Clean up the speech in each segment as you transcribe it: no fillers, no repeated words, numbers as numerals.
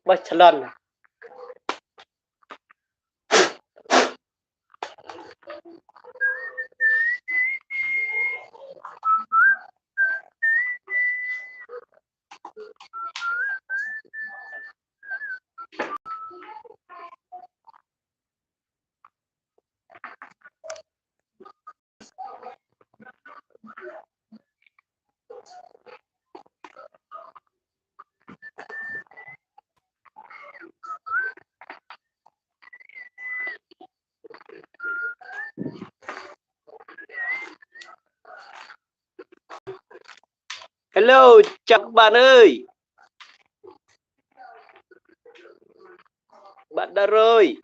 bớt lần hello chào các bạn ơi, bạn đã rồi.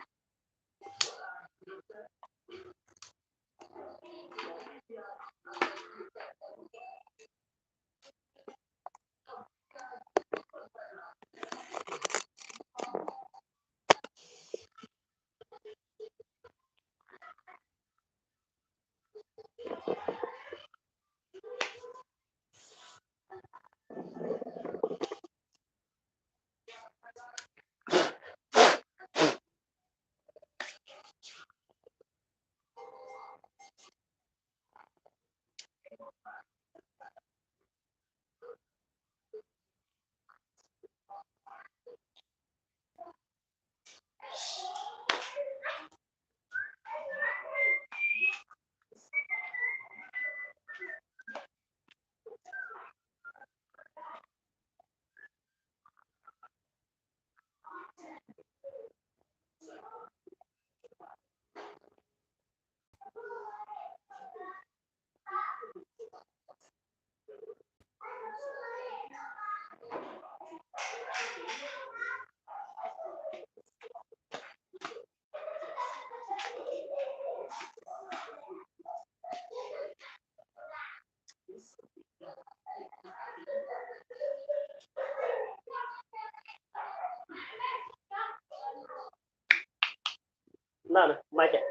Nào này, mai chạy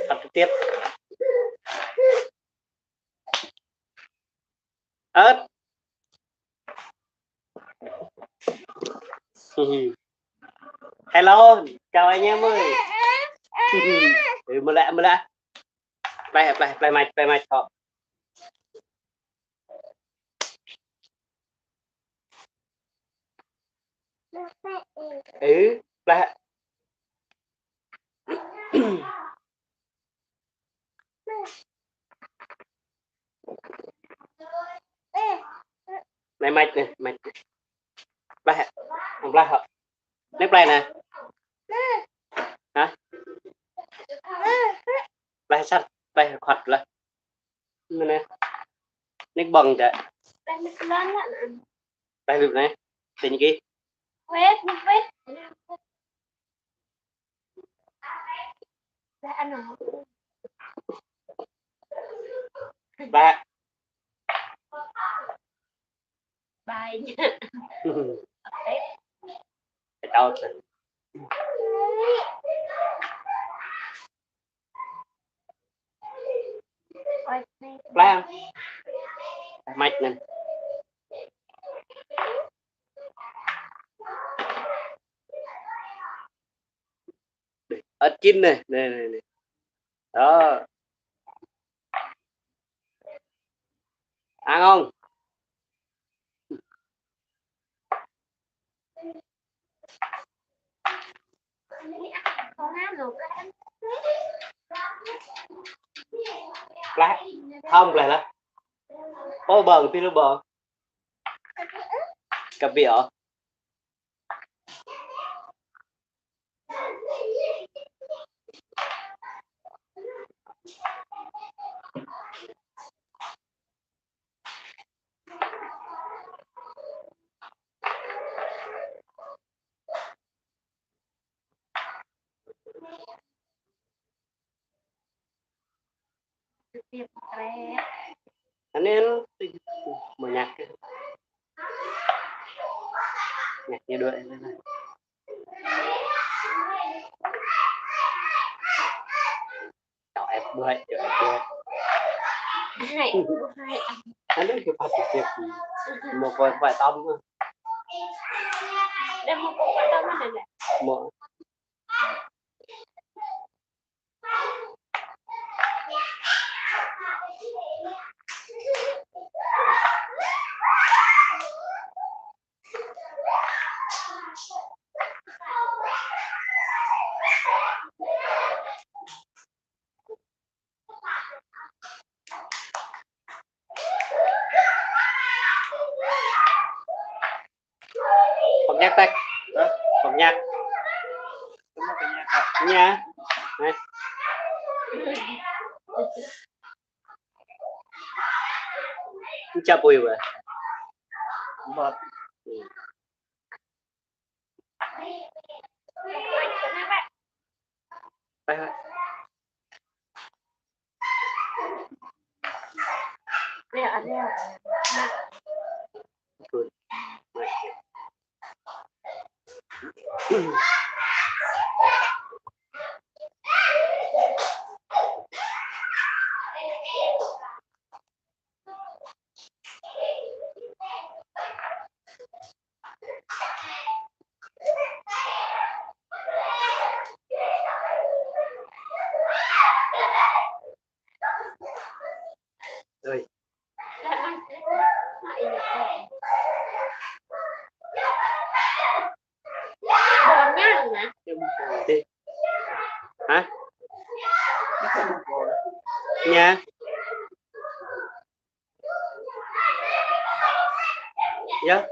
ăn trực tiếp ớt. Hello chào anh em ơi. Một lại play mạch họ play này mạch này mạch play không play họ next play này hả play sắt play hoạt là nè next bằng chạy play được này tình kia ba bài đau play mạch này ớt chín này này đó ăn không lại không lại là ô bờ phi bờ cà bỉa anh em mở nhạc như đuổi cháu em bưởi anh ấy cái phát triển một vài tông đem một cục vào đâu này nè một Bật nhạc tay bật nhạc nha này chào bùi vậy bật tay thôi rồi bòn nhá nè đi hả nha dạ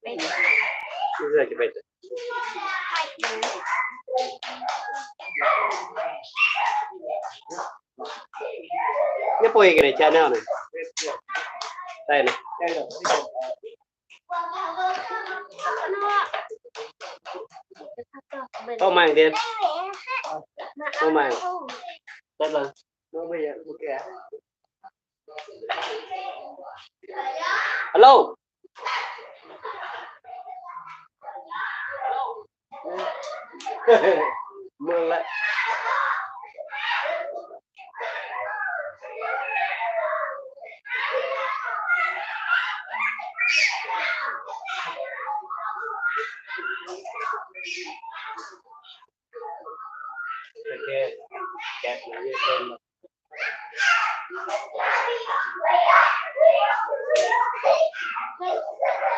bây giờ chị bệnh cái bùi cái này cha nào này đây này có màng tiền có màng đây là nó bây giờ ok alo mưa lại ok kẹt nó như tên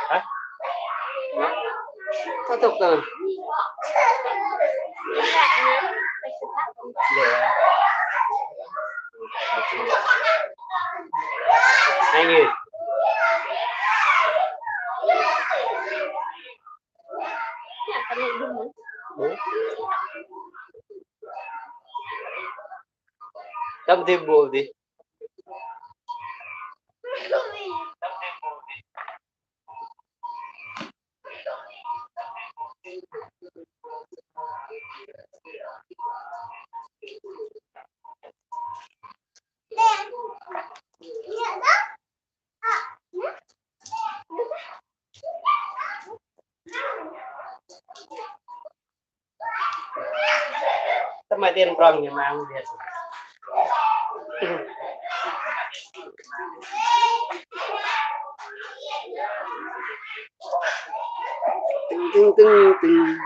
hả có tục rồi hai nghìn tâm thêm buồn gì tao mày tiền rong nhà mang Việt tưng tưng tưng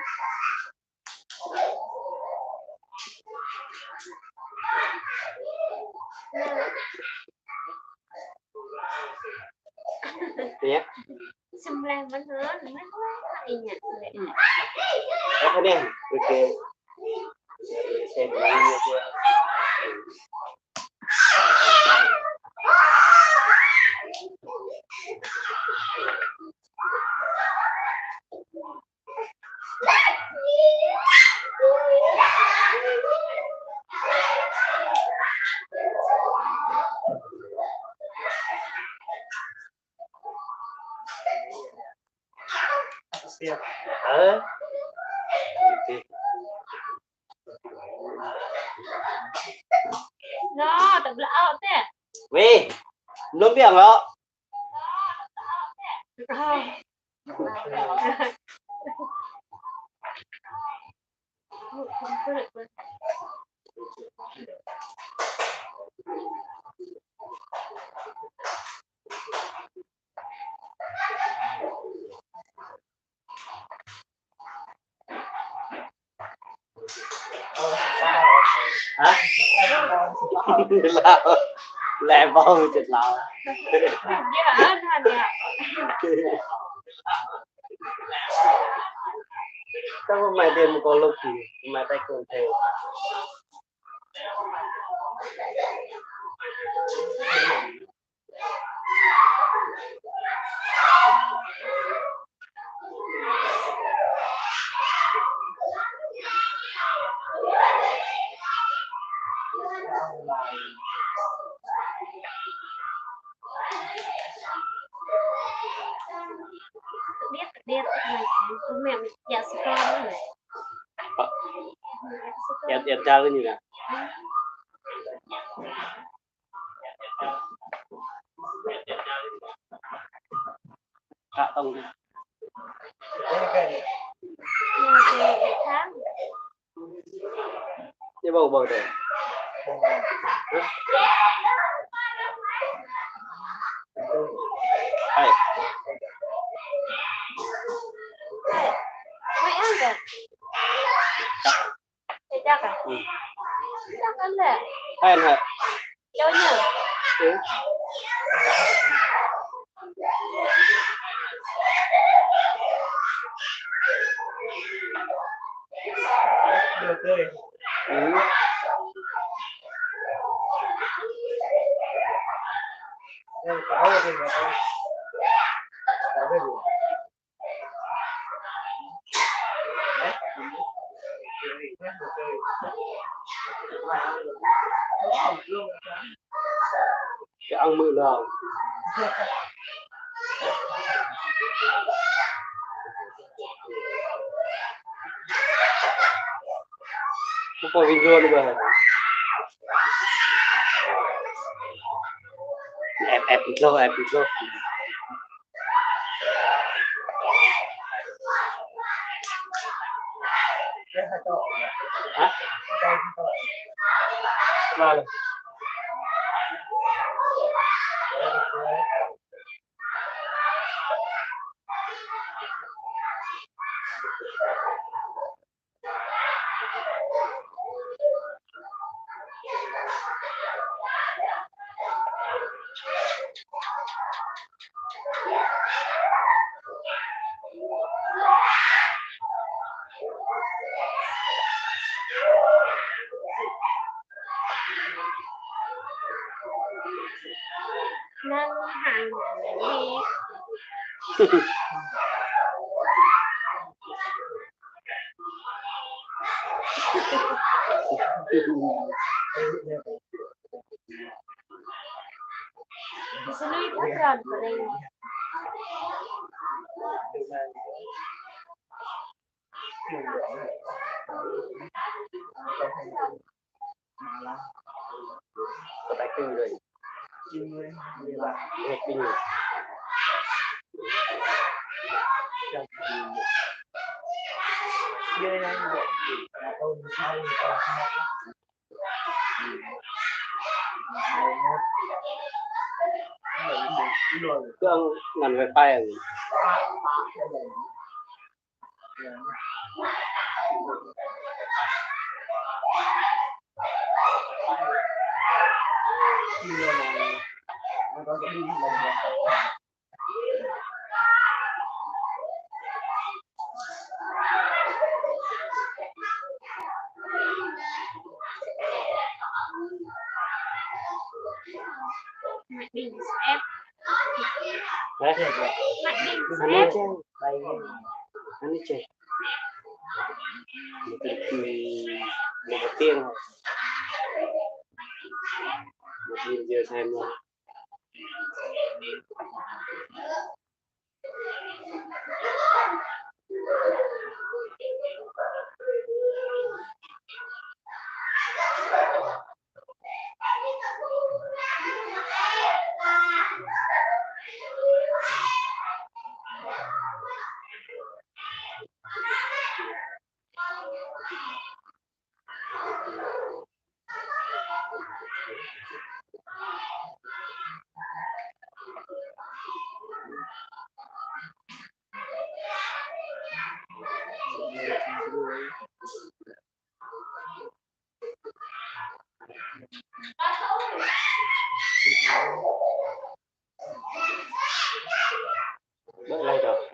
nhé xâm lan vẫn lớn mấy hay nhỉ thế đi ok xem video chưa nó tập lão thế vì luôn biển đó hả lao lẹ bom chật lao sao mà mày thêm một con lục gì mà tay còn thêm biết này mẹ dạ sẽ con này em tra cái gì nè cạ tông tháng như bầu bầu rồi ai mày ăn rồi thì chắc à chắc ăn rồi ai hả cho nhờ ừ. được rồi. Ừ. Đây, có cái gì mà tôi có cái gì đấy chuyện gì khác được chơi cái ăn mự nào không có video nữa mà ép ít lâu cái hai tội hả hai tội vào rồi nâng hàng đi xin lỗi các bạn ở đây có tay kinh rồi hết kinh rồi kia này tôi sau còn cứ ăn ngành về file rồi nó có cái đi lần mạch bình ép đấy mạch bình anh ép đi chơi anh đi chơi một tiếng rồi một giờ xem rồi Bớt lên rồi.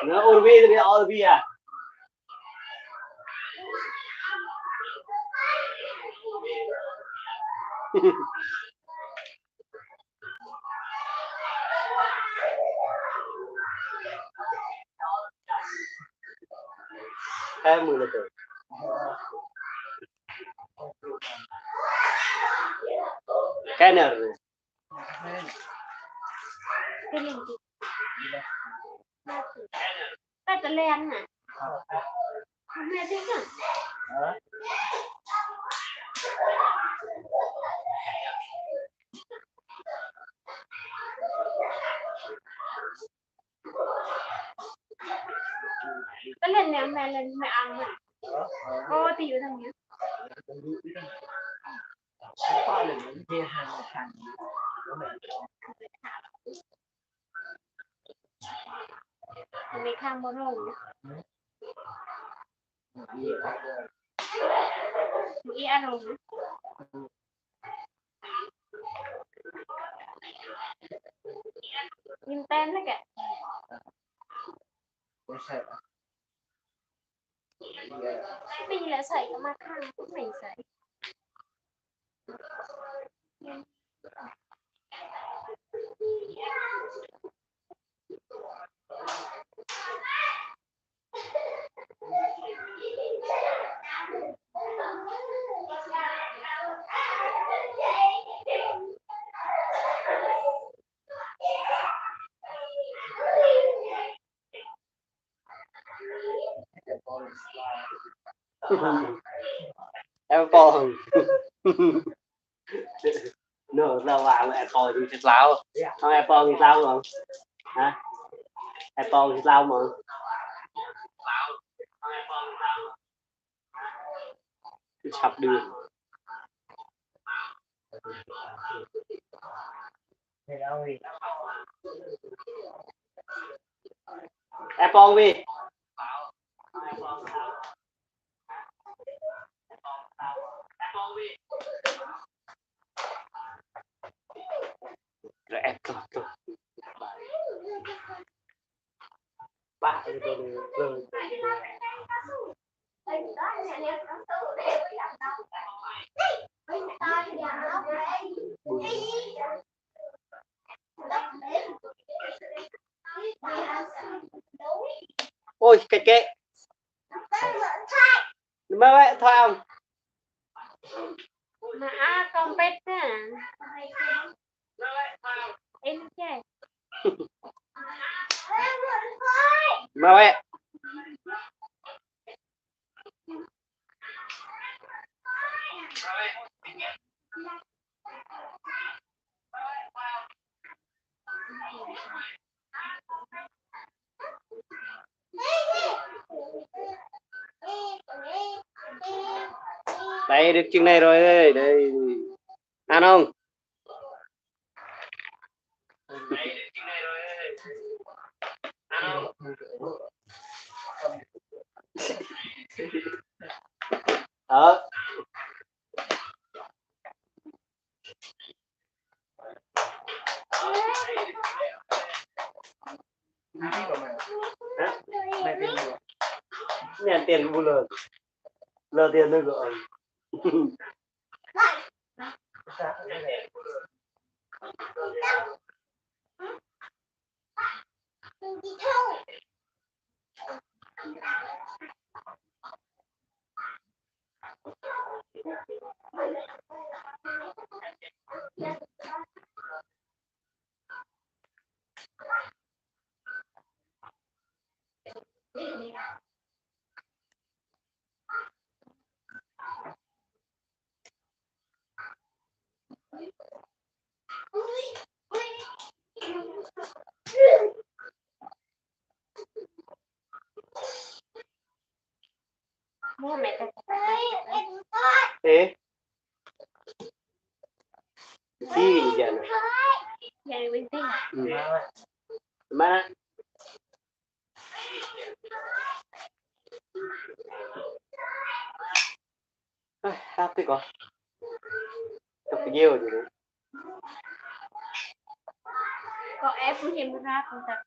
Nó ôn vi thì all vi à. Em mười là tử. Cái nào rồi? cái gì ta tự lên nè không nghe tiếng à ta lên nè mẹ lên mẹ ăn mà cô tiêu thằng nhá Qua lần những kia hàng của mẹ mẹ khang bao lâu mẹ ăn rồi nhưng tên đó kìa bây giờ là sợi mà khang cũng mình sợi Em còn nửa giờ vào em coi thì thịt lao không em còn thịt lao mà hả em còn thịt lao mà sắp đường em còn gì rồi em còn ba rồi ôi cái kệ mà vậy thôi không mà con pet nè em chơi mà vậy đây được chừng này rồi đây đây ăn không ờ nhận tiền bu lờ tiền nữa rồi mua mẹ ta Ê. Gì vậy nè? giờ đi bên kia Mà happy con. Tập nhiều rồi. có em cũng thêm ra con ta